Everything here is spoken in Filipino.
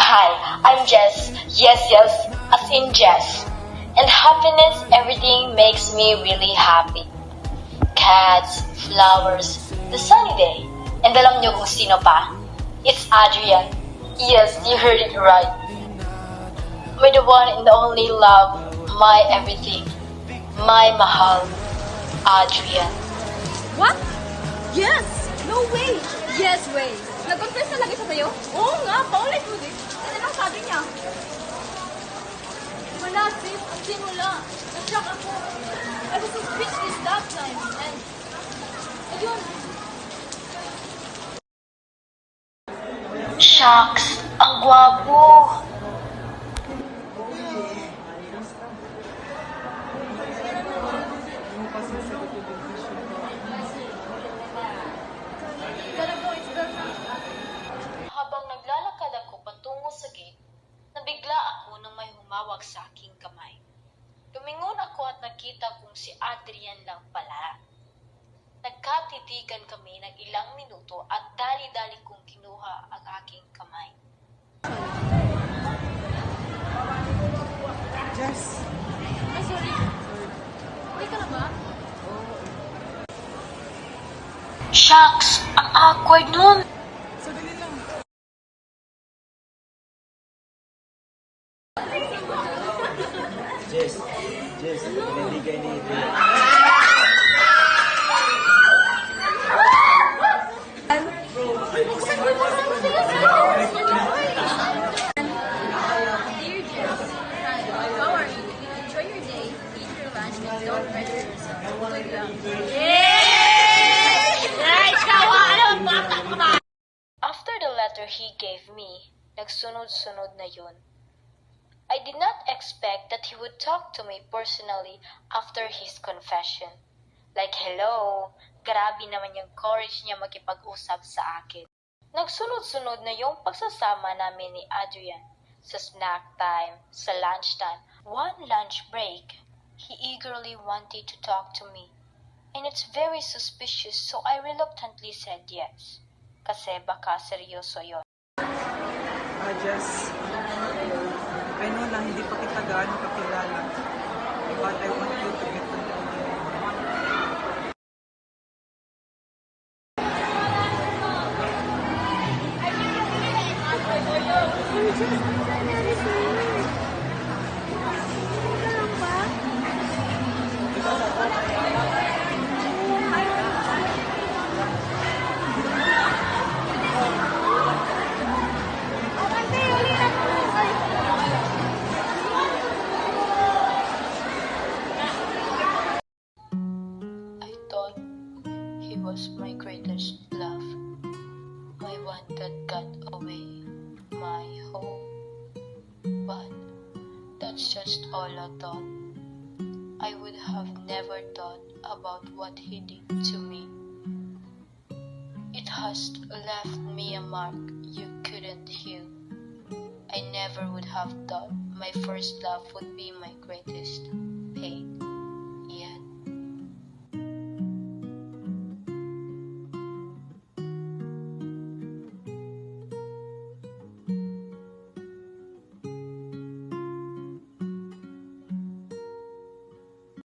Hi, I'm Jess. Yes, as in Jess. And happiness, everything makes me really happy. Cats, flowers, the sunny day. And alam niyo kung sino pa? It's Adrian. Yes, you heard it right. My the one and the only love, my everything. My mahal, Adrian. What? Yes! No way! Yes way! Nag-confess na lagi siya sa'yo? Oo nga, paulit mo din. Ano lang sabi niya? Wala sis, ang sinula. Na-shock ako. I was so speechless that time. And, ayun. Shucks, ang gwapo. Habang naglalakad ako patungo sa gate, nabigla ako nang may humawak sa aking kamay. Lumingon ako at nakita kong si Adrian lang pala. Nagkatitigan kami ng ilang minuto at dali-dali kong kinuha ang aking kamay. Jess. Ay, sorry. Okay ka na ba? Shucks, ang awkward nun. Sadali lang. Jess, pinabigay ni Adrian. Dear Jess, hi, how are you? Enjoy your day, eat your lunch, and don't pressure yourself. Good luck. After the letter he gave me, nagsunod-sunod na yun. I did not expect that he would talk to me personally after his confession. Like, hello, grabe naman yung courage niya makipag-usap sa akin. Nagsunod-sunod na yung pagsasama namin ni Adrian. Sa snack time, sa lunch time, one lunch break, he eagerly wanted to talk to me. And it's very suspicious, so I reluctantly said yes. Kasi baka seryoso yon. Jess. I know na hindi pa kita gaano kakilala. But I want you to get to know me. I thought he was my greatest love, my one that got away, my home. But that's just all I thought. I would have never thought about what he did to me. It has left me a mark you couldn't heal. I never would have thought my first love would be my greatest pain.